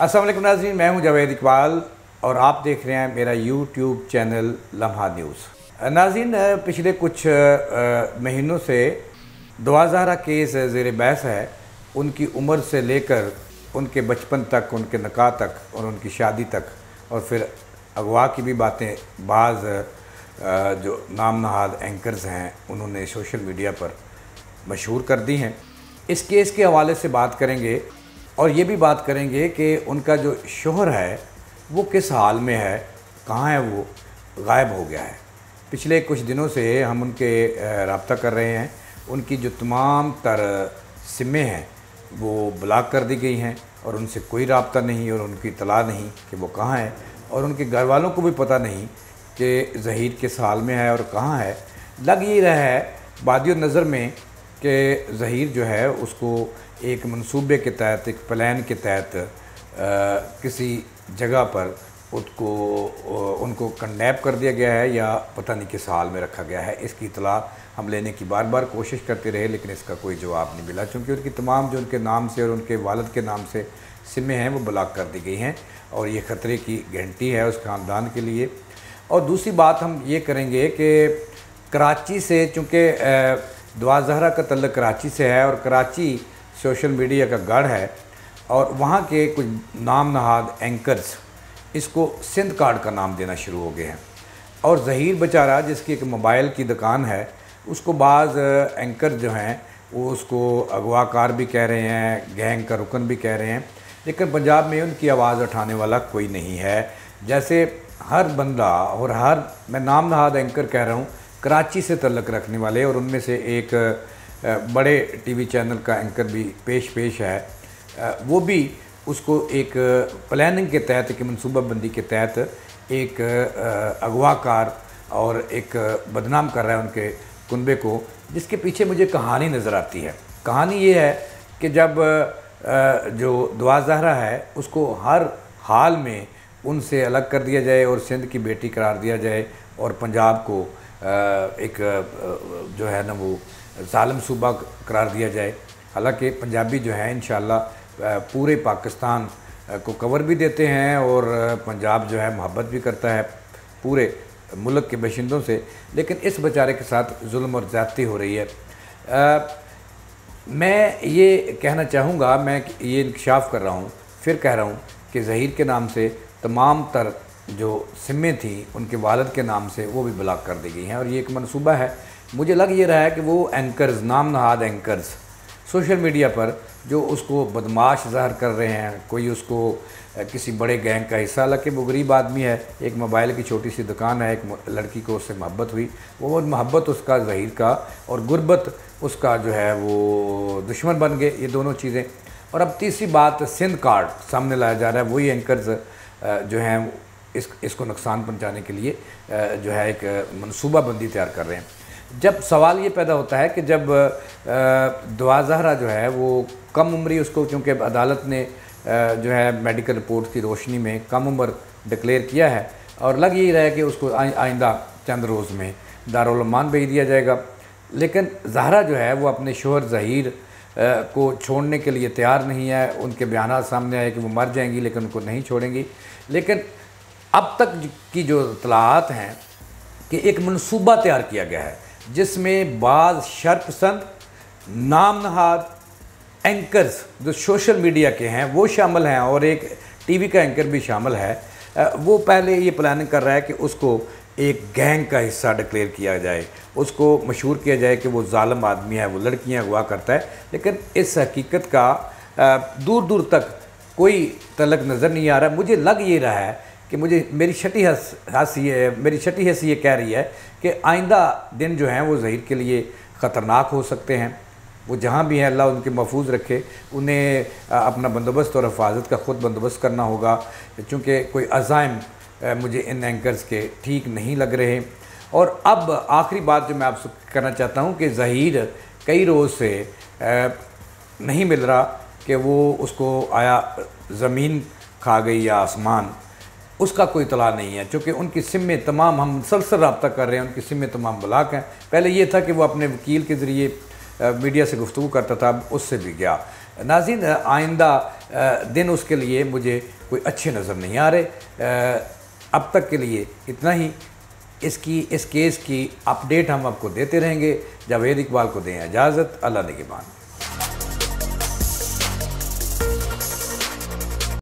अस्सलाम वालेकुम नाज़रीन, मैं हूं जावेद इकबाल और आप देख रहे हैं मेरा यूट्यूब चैनल लम्हा न्यूज़। नाज़रीन, पिछले कुछ महीनों से दुआ ज़हरा केस ज़ेर बहस है। उनकी उम्र से लेकर उनके बचपन तक, उनके निकाह तक और उनकी शादी तक, और फिर अगवा की भी बातें बाज़ जो नाम नहाद एंकर्स हैं उन्होंने सोशल मीडिया पर मशहूर कर दी हैं। इस केस के हवाले से बात करेंगे और ये भी बात करेंगे कि उनका जो शोहर है वो किस हाल में है, कहाँ है, वो गायब हो गया है। पिछले कुछ दिनों से हम उनके रब्ता कर रहे हैं। उनकी जो तमाम तर सिमें हैं वो ब्लॉक कर दी गई हैं और उनसे कोई रब्ता नहीं और उनकी इत्तला नहीं कि वो कहाँ है, और उनके घर वालों को भी पता नहीं कि ज़हीर किस हाल में है और कहाँ है। लग ये रहा है बादियो नज़र में कि ज़हीर जो है उसको एक मंसूबे के तहत, एक प्लान के तहत किसी जगह पर उनको किडनैप कर दिया गया है या पता नहीं किस हाल में रखा गया है। इसकी इत्तला हम लेने की बार बार कोशिश करते रहे लेकिन इसका कोई जवाब नहीं मिला, क्योंकि उनकी तमाम जो उनके नाम से और उनके वालिद के नाम से सिमें हैं वो ब्लॉक कर दी गई हैं और ये ख़तरे की घंटी है उस ख़ानदान के लिए। और दूसरी बात हम ये करेंगे कि कराची से, चूँकि दुआ ज़हरा का तल्लुक़ कराची से है और कराची सोशल मीडिया का गढ़ है और वहाँ के कुछ नाम नहाद एंकर्स इसको सिंध कार्ड का नाम देना शुरू हो गए हैं। और ज़हीर बेचारा, जिसकी एक मोबाइल की दुकान है, उसको बाज़ एंकर जो हैं वो उसको अगवाकार भी कह रहे हैं, गैंग का रुकन भी कह रहे हैं, लेकिन पंजाब में उनकी आवाज़ उठाने वाला कोई नहीं है। जैसे हर बंदा और हर, मैं नाम नहाद एंकर कह रहा हूँ, कराची से तल्लुक़ रखने वाले, और उनमें से एक बड़े टीवी चैनल का एंकर भी पेश है, वो भी उसको एक प्लानिंग के तहत, एक मनसूबाबंदी के तहत एक अगवाकार और एक बदनाम कर रहा है उनके कुनबे को, जिसके पीछे मुझे कहानी नज़र आती है। कहानी ये है कि जब जो दुआ ज़हरा है उसको हर हाल में उनसे अलग कर दिया जाए और सिंध की बेटी करार दिया जाए और पंजाब को एक जो है ना वो ज़ालिम सूबा करार दिया जाए। हालांकि पंजाबी जो है इंशाअल्लाह पूरे पाकिस्तान को कवर भी देते हैं और पंजाब जो है मोहब्बत भी करता है पूरे मुल्क के बाशिंदों से, लेकिन इस बेचारे के साथ जुल्म और ज़्यादती हो रही है। मैं ये कहना चाहूँगा, मैं ये इंकशाफ कर रहा हूँ, फिर कह रहा हूँ कि ज़हीर के नाम से तमाम तर जो सिमें थी उनके वालिद के नाम से वो भी ब्लॉक कर दी गई हैं और ये एक मनसूबा है। मुझे लग ये रहा है कि वो एंकर्स, नाम नहाद एंकर्स सोशल मीडिया पर जो उसको बदमाश ज़ाहिर कर रहे हैं, कोई उसको किसी बड़े गैंग का हिस्सा, हालांकि वो गरीब आदमी है, एक मोबाइल की छोटी सी दुकान है, एक लड़की को उससे मोहब्बत हुई, वो मोहब्बत उसका ज़हीर का और गुर्बत उसका जो है वो दुश्मन बन गए, ये दोनों चीज़ें। और अब तीसरी बात, सिंध कार्ड सामने लाया जा रहा है, वही एंकर्स जो हैं इसको नुकसान पहुँचाने के लिए जो है एक मनसूबाबंदी तैयार कर रहे हैं। जब सवाल ये पैदा होता है कि जब दुआ ज़हरा जो है वो कम उम्री, उसको चूँकि अदालत ने जो है मेडिकल रिपोर्ट की रोशनी में कम उम्र डिक्लेयर किया है और लग यही रहा है कि उसको आइंदा चंद रोज़ में दारुल अमान भेज दिया जाएगा, लेकिन ज़हरा जो है वो अपने शोहर ज़हीर को छोड़ने के लिए तैयार नहीं है। उनके बयान सामने आए कि वो मर जाएंगी लेकिन उनको नहीं छोड़ेंगी। लेकिन अब तक की जो इत्तलाआत हैं कि एक मनसूबा तैयार किया गया है जिसमें बाज़ शर्त पसंद नाम नहाद एंकर्स जो सोशल मीडिया के हैं वो शामिल हैं और एक टीवी का एंकर भी शामिल है। वो पहले ये प्लानिंग कर रहा है कि उसको एक गैंग का हिस्सा डिक्लेयर किया जाए, उसको मशहूर किया जाए कि वो ज़ालिम आदमी है, वो लड़कियां अगवा करता है, लेकिन इस हकीकत का दूर दूर तक कोई तलक नज़र नहीं आ रहा। मुझे लग ये रहा है कि मेरी छठी हंसी ये कह रही है कि आइंदा दिन जो हैं वो ज़हीर के लिए ख़तरनाक हो सकते हैं। वो जहाँ भी हैं अल्लाह उनके महफूज रखे, उन्हें अपना बंदोबस्त और हिफाजत का ख़ुद बंदोबस्त करना होगा, क्योंकि कोई अज़ाइम मुझे इन एंकर्स के ठीक नहीं लग रहे। और अब आखिरी बात जो मैं आपसे करना चाहता हूँ कि ज़हीर कई रोज़ से नहीं मिल रहा कि वो उसको आया ज़मीन खा गई या आसमान, उसका कोई इत्तला नहीं है, क्योंकि उनकी सिमें तमाम, हम मुसलसल रब्ता कर रहे हैं, उनकी सिमें तमाम ब्लॉक हैं। पहले ये था कि वो अपने वकील के ज़रिए मीडिया से गुफ्तगू करता था, उससे भी गया। नाज़रीन, आइंदा दिन उसके लिए मुझे कोई अच्छे नज़र नहीं आ रहे। अब तक के लिए इतना ही। इस केस की अपडेट हम आपको देते रहेंगे। जावेद इकबाल को दें इजाज़त। अल्लाह निगहबान।